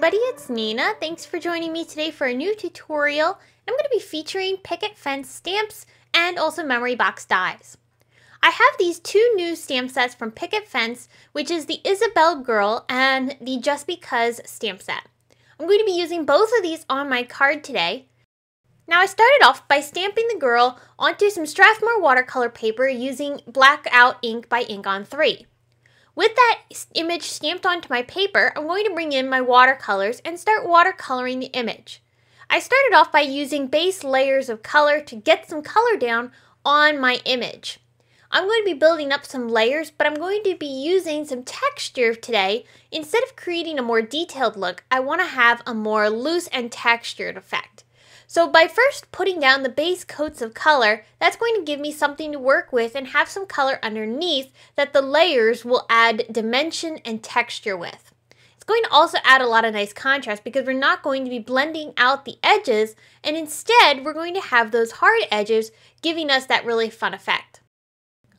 everybody, it's Nina. Thanks for joining me today for a new tutorial. I'm going to be featuring Picket Fence stamps and also memory box dies. I have these two new stamp sets from Picket Fence, which is the Isabelle Girl and the Just Because stamp set. I'm going to be using both of these on my card today. Now I started off by stamping the girl onto some Strathmore watercolor paper using Blackout ink by Ink on 3. With that image stamped onto my paper, I'm going to bring in my watercolors and start watercoloring the image. I started off by using base layers of color to get some color down on my image. I'm going to be building up some layers, but I'm going to be using some texture today. Instead of creating a more detailed look, I want to have a more loose and textured effect. So by first putting down the base coats of color, that's going to give me something to work with and have some color underneath that the layers will add dimension and texture with. It's going to also add a lot of nice contrast because we're not going to be blending out the edges, and instead we're going to have those hard edges giving us that really fun effect.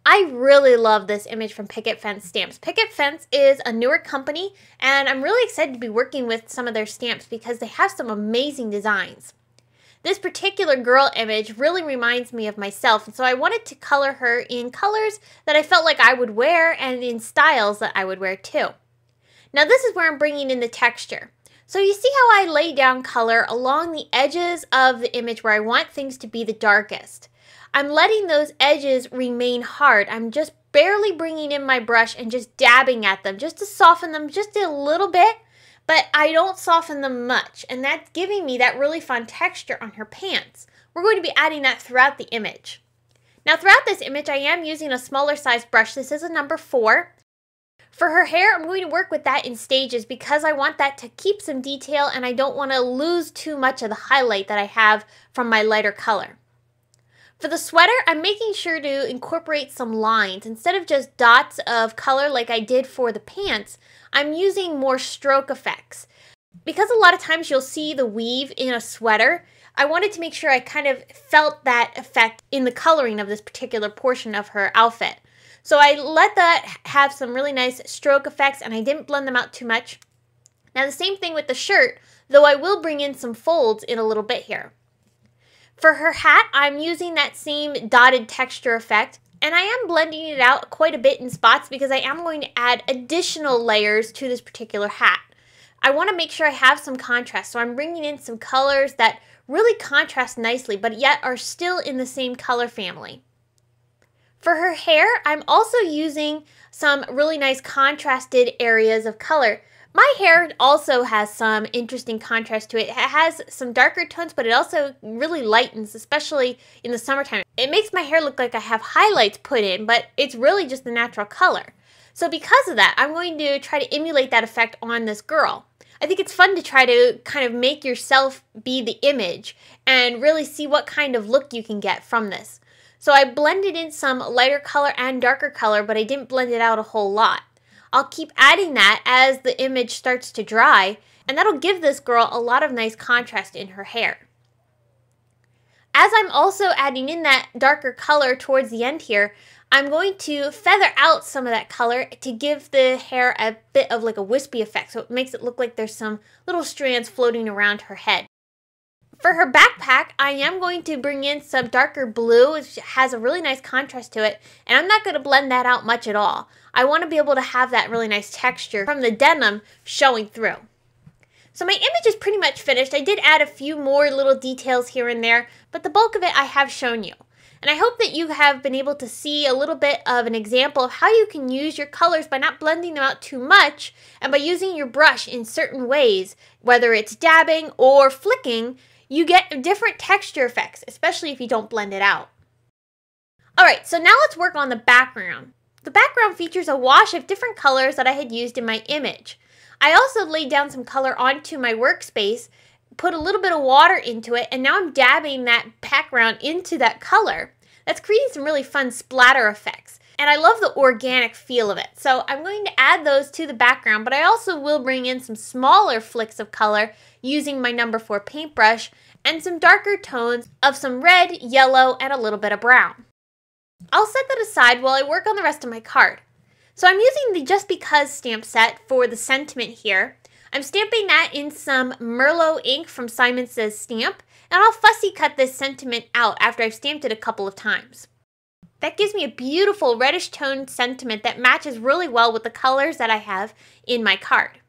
I really love this image from Picket Fence stamps. Picket Fence is a newer company, and I'm really excited to be working with some of their stamps because they have some amazing designs. This particular girl image really reminds me of myself, and so I wanted to color her in colors that I felt like I would wear and in styles that I would wear too. Now this is where I'm bringing in the texture. So you see how I lay down color along the edges of the image where I want things to be the darkest. I'm letting those edges remain hard. I'm just barely bringing in my brush and just dabbing at them just to soften them just a little bit. But I don't soften them much, and that's giving me that really fun texture on her pants. We're going to be adding that throughout the image. Now throughout this image, I am using a smaller size brush. This is a number 4. For her hair, I'm going to work with that in stages because I want that to keep some detail and I don't want to lose too much of the highlight that I have from my lighter color. For the sweater, I'm making sure to incorporate some lines. Instead of just dots of color like I did for the pants, I'm using more stroke effects. Because a lot of times you'll see the weave in a sweater, I wanted to make sure I kind of felt that effect in the coloring of this particular portion of her outfit. So I let that have some really nice stroke effects and I didn't blend them out too much. Now the same thing with the shirt, though I will bring in some folds in a little bit here. For her hat, I'm using that same dotted texture effect, and I am blending it out quite a bit in spots because I am going to add additional layers to this particular hat. I want to make sure I have some contrast, so I'm bringing in some colors that really contrast nicely, but yet are still in the same color family. For her hair, I'm also using some really nice contrasted areas of color. My hair also has some interesting contrast to it. It has some darker tones, but it also really lightens, especially in the summertime. It makes my hair look like I have highlights put in, but it's really just the natural color. So because of that, I'm going to try to emulate that effect on this girl. I think it's fun to try to kind of make yourself be the image and really see what kind of look you can get from this. So I blended in some lighter color and darker color, but I didn't blend it out a whole lot. I'll keep adding that as the image starts to dry, and that'll give this girl a lot of nice contrast in her hair. As I'm also adding in that darker color towards the end here, I'm going to feather out some of that color to give the hair a bit of like a wispy effect, so it makes it look like there's some little strands floating around her head. For her backpack, I am going to bring in some darker blue, which has a really nice contrast to it, and I'm not going to blend that out much at all. I want to be able to have that really nice texture from the denim showing through. So my image is pretty much finished. I did add a few more little details here and there, but the bulk of it I have shown you. And I hope that you have been able to see a little bit of an example of how you can use your colors by not blending them out too much and by using your brush in certain ways, whether it's dabbing or flicking. You get different texture effects, especially if you don't blend it out. Alright, so now let's work on the background. The background features a wash of different colors that I had used in my image. I also laid down some color onto my workspace, put a little bit of water into it, and now I'm dabbing that background into that color. That's creating some really fun splatter effects. And I love the organic feel of it. So I'm going to add those to the background, but I also will bring in some smaller flicks of color using my number 4 paintbrush and some darker tones of some red, yellow, and a little bit of brown. I'll set that aside while I work on the rest of my card. So I'm using the Just Because stamp set for the sentiment here. I'm stamping that in some Merlot ink from Simon Says Stamp, and I'll fussy cut this sentiment out after I've stamped it a couple of times. That gives me a beautiful reddish toned sentiment that matches really well with the colors that I have in my card.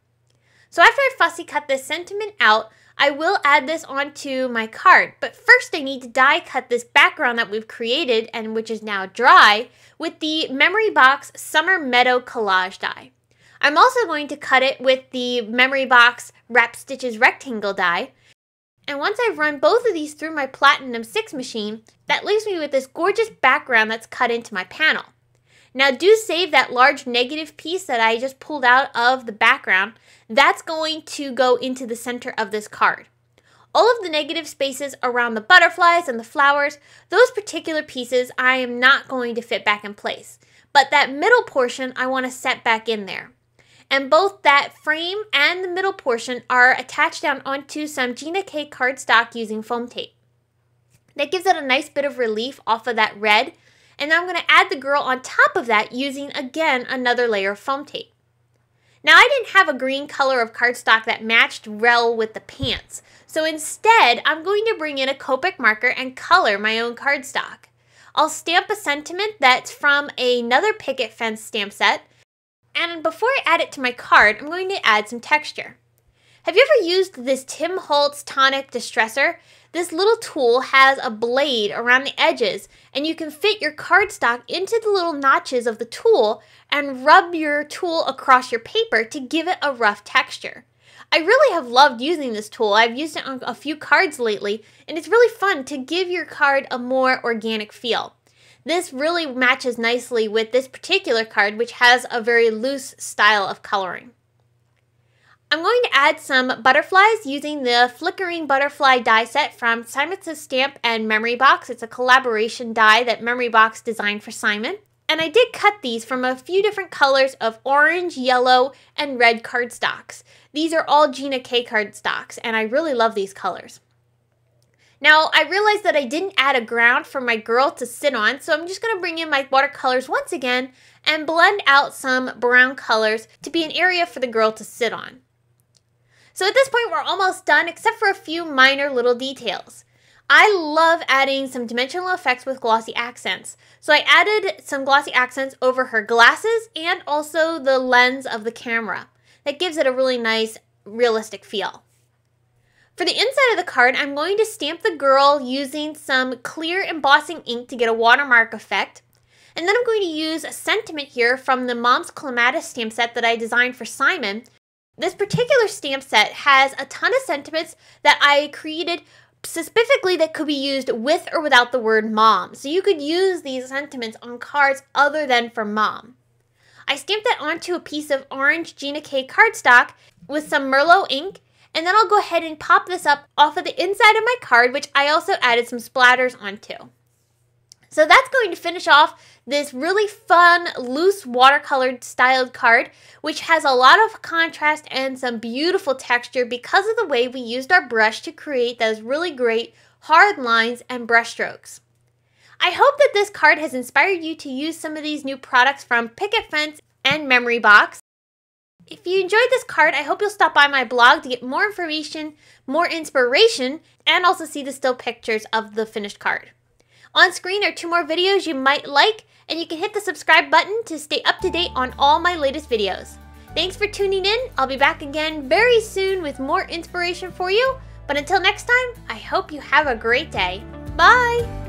So after I fussy cut this sentiment out, I will add this onto my card, but first I need to die cut this background that we've created and which is now dry with the Memory Box Summer Meadow Collage die. I'm also going to cut it with the Memory Box Wrap Stitches Rectangle die. And once I've run both of these through my Platinum 6 machine, that leaves me with this gorgeous background that's cut into my panel. Now do save that large negative piece that I just pulled out of the background. That's going to go into the center of this card. All of the negative spaces around the butterflies and the flowers, those particular pieces I am not going to fit back in place. But that middle portion I want to set back in there. And both that frame and the middle portion are attached down onto some Gina K cardstock using foam tape. That gives it a nice bit of relief off of that red, and now I'm going to add the girl on top of that using, again, another layer of foam tape. Now I didn't have a green color of cardstock that matched well with the pants, so instead I'm going to bring in a Copic marker and color my own cardstock. I'll stamp a sentiment that's from another Picket Fence stamp set, and before I add it to my card, I'm going to add some texture. Have you ever used this Tim Holtz Tonic Distressor? This little tool has a blade around the edges, and you can fit your cardstock into the little notches of the tool and rub your tool across your paper to give it a rough texture. I really have loved using this tool. I've used it on a few cards lately, and it's really fun to give your card a more organic feel. This really matches nicely with this particular card, which has a very loose style of coloring. I'm going to add some butterflies using the Flickering Butterfly die set from Simon Says Stamp and Memory Box. It's a collaboration die that Memory Box designed for Simon. And I did cut these from a few different colors of orange, yellow, and red cardstocks. These are all Gina K cardstocks, and I really love these colors. Now, I realized that I didn't add a ground for my girl to sit on, so I'm just going to bring in my watercolors once again and blend out some brown colors to be an area for the girl to sit on. So at this point, we're almost done, except for a few minor little details. I love adding some dimensional effects with glossy accents. So I added some glossy accents over her glasses and also the lens of the camera. That gives it a really nice, realistic feel. For the inside of the card, I'm going to stamp the girl using some clear embossing ink to get a watermark effect. And then I'm going to use a sentiment here from the Mom's Clematis stamp set that I designed for Simon. This particular stamp set has a ton of sentiments that I created specifically that could be used with or without the word mom. So you could use these sentiments on cards other than for mom. I stamped that onto a piece of orange Gina K cardstock with some Merlot ink. And then I'll go ahead and pop this up off of the inside of my card, which I also added some splatters onto. So that's going to finish off this really fun, loose watercolored styled card, which has a lot of contrast and some beautiful texture because of the way we used our brush to create those really great hard lines and brush strokes. I hope that this card has inspired you to use some of these new products from Picket Fence and Memory Box. If you enjoyed this card, I hope you'll stop by my blog to get more information, more inspiration, and also see the still pictures of the finished card. On screen are 2 more videos you might like, and you can hit the subscribe button to stay up to date on all my latest videos. Thanks for tuning in. I'll be back again very soon with more inspiration for you. But until next time, I hope you have a great day. Bye!